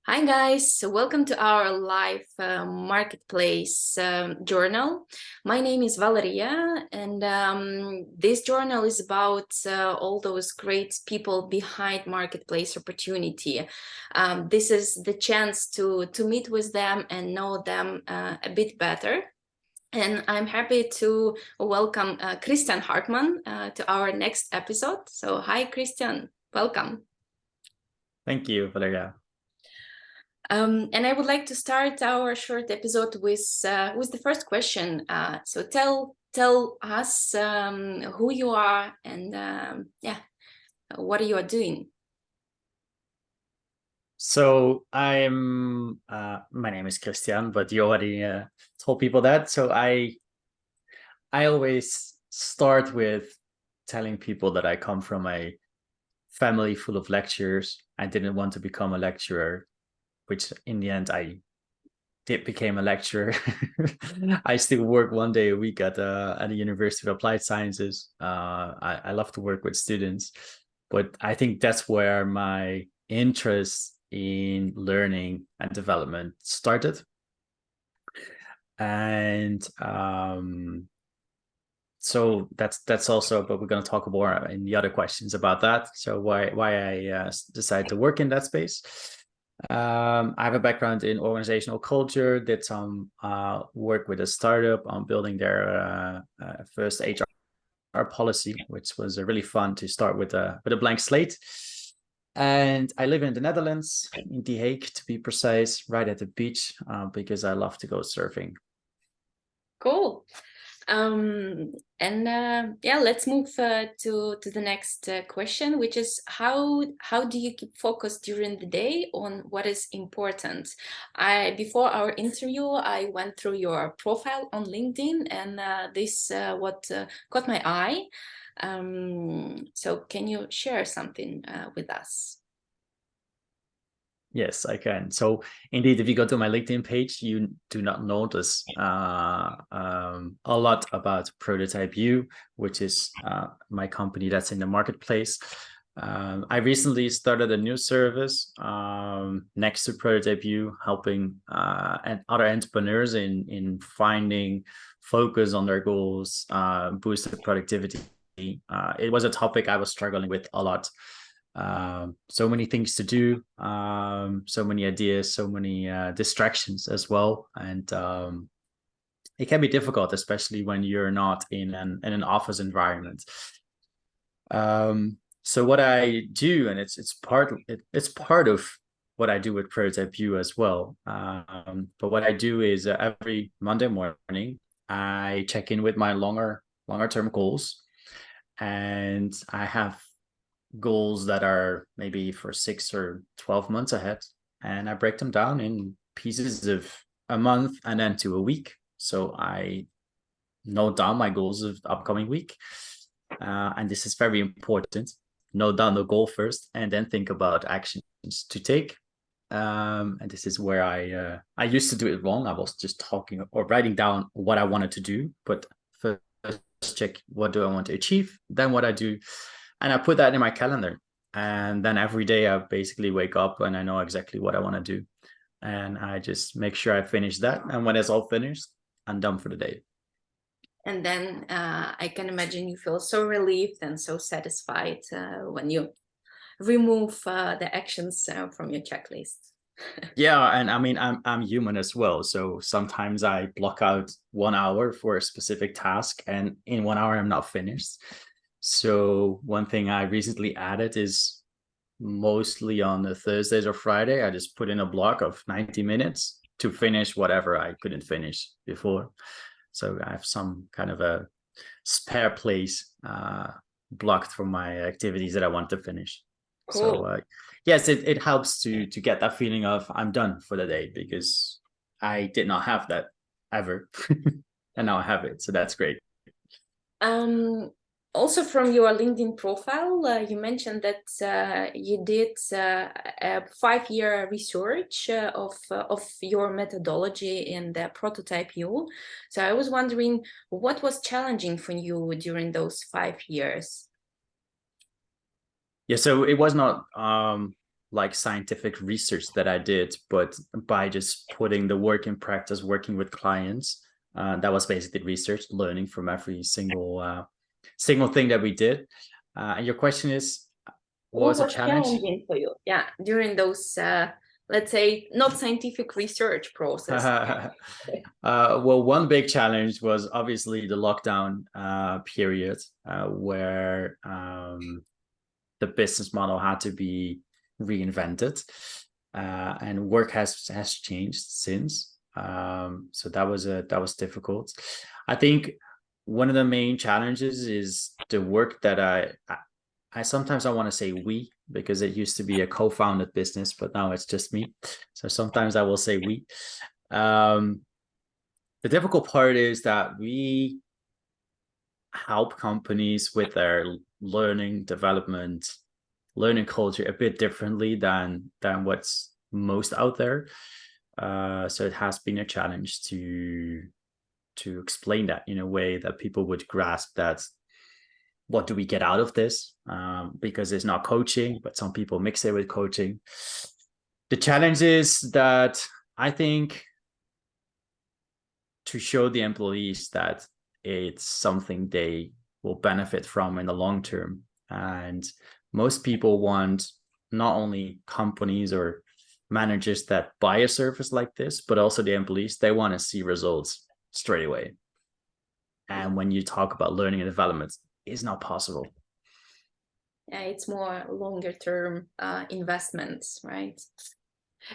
Hi guys, so welcome to our live marketplace journal. My name is Valeria, and this journal is about all those great people behind marketplace opportunity. This is the chance to meet with them and know them a bit better. And I'm happy to welcome Kristiaan Hartmann to our next episode. So hi Kristiaan, welcome. Thank you, Valeria. And I would like to start our short episode with the first question. So tell us who you are and what you are doing. So I'm my name is Kristiaan, but you already told people that. So I always start with telling people that I come from a family full of lecturers. I didn't want to become a lecturer, which in the end I did become a lecturer. I still work one day a week at the University of Applied Sciences. I love to work with students, but I think that's where my interest in learning and development started. And so that's also, but we're going to talk more in the other questions about that. So why I decided to work in that space. I have a background in organizational culture, did some work with a startup on building their first HR policy, which was really fun to start with a blank slate. And I live in the Netherlands, in The Hague to be precise, right at the beach, because I love to go surfing. Cool. Let's move to the next question, which is how do you keep focus during the day on what is important? Before our interview, I went through your profile on LinkedIn, and this what caught my eye. So can you share something with us? Yes, I can. So indeed, if you go to my LinkedIn page, you do not notice a lot about Prototype U, which is my company that's in the marketplace. I recently started a new service next to Prototype U, helping and other entrepreneurs in finding focus on their goals, boosted productivity. It was a topic I was struggling with a lot. So many things to do, so many ideas, so many distractions as well, and it can be difficult, especially when you're not in an office environment. So what I do, and it's part of what I do with Prototype U as well. But what I do is every Monday morning I check in with my longer term goals, and I have goals that are maybe for 6 or 12 months ahead, and I break them down in pieces of a month and then to a week. So I note down my goals of the upcoming week, and this is very important. Note down the goal first and then think about actions to take. And this is where I used to do it wrong. I was just talking or writing down what I wanted to do, but first check what do I want to achieve, then what I do, and I put that in my calendar. And then every day I basically wake up and I know exactly what I want to do. And I just make sure I finish that. And when it's all finished, I'm done for the day. And then I can imagine you feel so relieved and so satisfied when you remove the actions from your checklist. Yeah, and I mean I'm human as well. So sometimes I block out 1 hour for a specific task, and in 1 hour I'm not finished. So one thing I recently added is mostly on the Thursdays or Friday, I just put in a block of 90 minutes to finish whatever I couldn't finish before. So I have some kind of a spare place blocked for my activities that I want to finish. Cool. So yes, it helps to get that feeling of I'm done for the day, because I did not have that ever. And now I have it. So that's great. Also from your LinkedIn profile, you mentioned that you did a 5-year research of your methodology in the Prototype U. So I was wondering what was challenging for you during those 5 years? Yeah, so it was not like scientific research that I did, but by just putting the work in practice, working with clients. That was basically research, learning from every single thing that we did. And your question is, what What was a was challenge? challenging for you? Yeah, during those, let's say, not scientific research process. Well, one big challenge was obviously the lockdown period, where the business model had to be reinvented, and work has changed since. So that was difficult. I think one of the main challenges is the work that I sometimes I want to say we, because it used to be a co-founded business, but now it's just me. So sometimes I will say we. Um, the difficult part is that we help companies with their learning development, learning culture a bit differently than what's most out there. So it has been a challenge to explain that in a way that people would grasp that what do we get out of this? Because it's not coaching, but some people mix it with coaching. The challenge is that I think to show the employees that it's something they will benefit from in the long term. And most people want not only companies or managers that buy a service like this, but also the employees. They want to see results straight away. And when you talk about learning and development, it's not possible. Yeah, it's more longer term investments, right?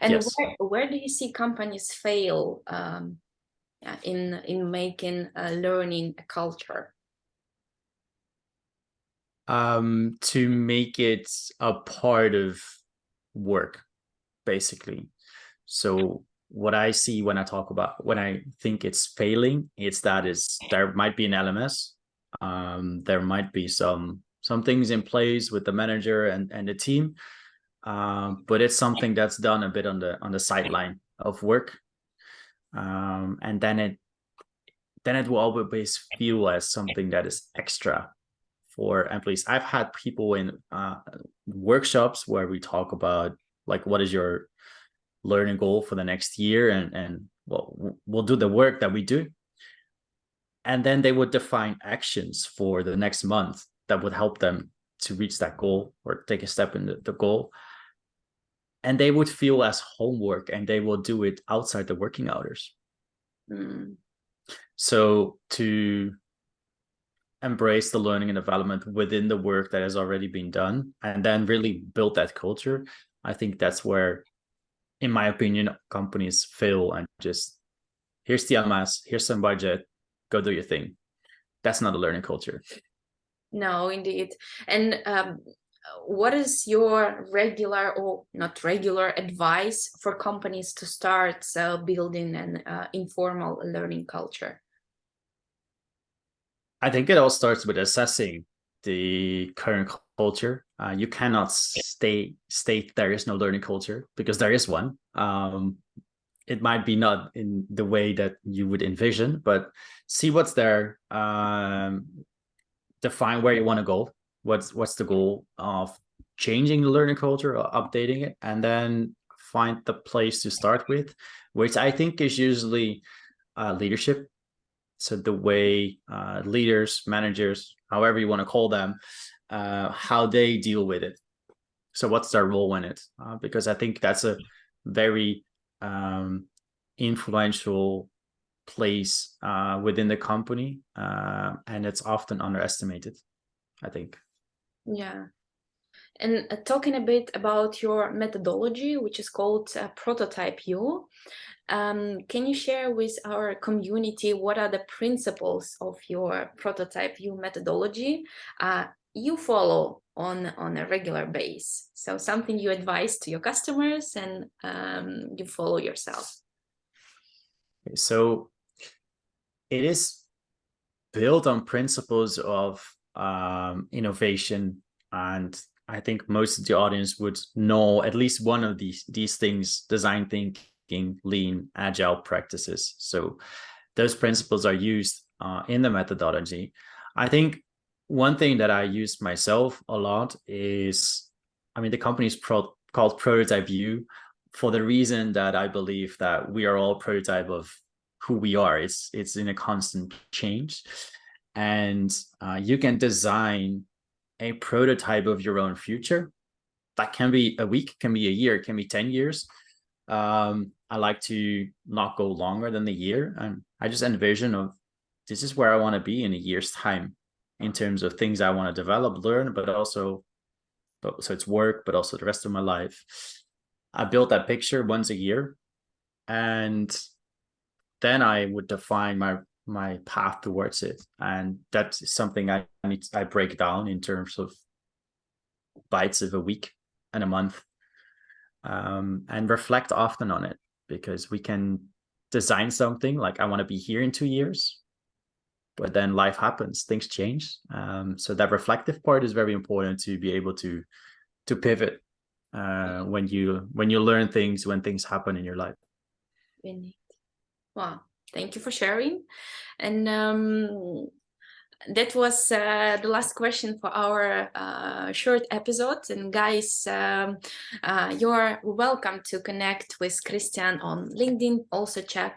And Yes. where do you see companies fail in making learning a culture? To make it a part of work, basically. So what I see when I think it's failing, it's that is there might be an LMS, there might be some things in place with the manager and the team, but it's something that's done a bit on the sideline of work, and then it will always feel as something that is extra for employees. I've had people in workshops where we talk about like what is your learning goal for the next year, and well, we'll do the work that we do, and then they would define actions for the next month that would help them to reach that goal or take a step in the goal, and they would feel as homework, and they will do it outside the working hours. So to embrace the learning and development within the work that has already been done and then really build that culture, I think that's where, in my opinion, companies fail and just, here's the LMS, here's some budget, go do your thing. That's not a learning culture. No, indeed. And what is your regular or not regular advice for companies to start building an informal learning culture? I think it all starts with assessing the current culture. You cannot state there is no learning culture, because there is one. It might be not in the way that you would envision, but see what's there. Define where you want to go. What's the goal of changing the learning culture or updating it, and then find the place to start with, which I think is usually leadership. So the way leaders, managers, however you want to call them, how they deal with it. So what's their role in it? Because I think that's a very influential place within the company, and it's often underestimated, I think. Yeah. And talking a bit about your methodology, which is called Prototype U, can you share with our community what are the principles of your Prototype U methodology you follow on a regular basis? So something you advise to your customers and you follow yourself. So it is built on principles of innovation, and I think most of the audience would know at least one of these things: design thinking, lean, agile practices. So those principles are used in the methodology. I think one thing that I use myself a lot is, I mean, the company is called Prototype You for the reason that I believe that we are all prototype of who we are. It's in a constant change, and you can design a prototype of your own future. That can be a week, can be a year, can be 10 years. I like to not go longer than the year, and I just envision of this is where I want to be in a year's time in terms of things I want to develop, learn, but also, so it's work, but also the rest of my life. I built that picture once a year, and then I would define my path towards it, and that's something I break down in terms of bites of a week and a month, and reflect often on it, because we can design something like I want to be here in 2 years, but then life happens, things change. So that reflective part is very important to be able to pivot when you learn things, when things happen in your life. Wow, thank you for sharing. And that was the last question for our short episode. And guys, you're welcome to connect with Kristiaan on LinkedIn. Also check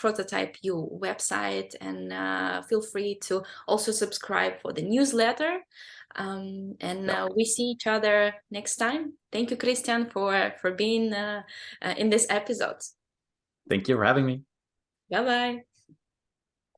Prototype You website, and feel free to also subscribe for the newsletter. We see each other next time. Thank you, Kristiaan, for being in this episode. Thank you for having me. Bye-bye.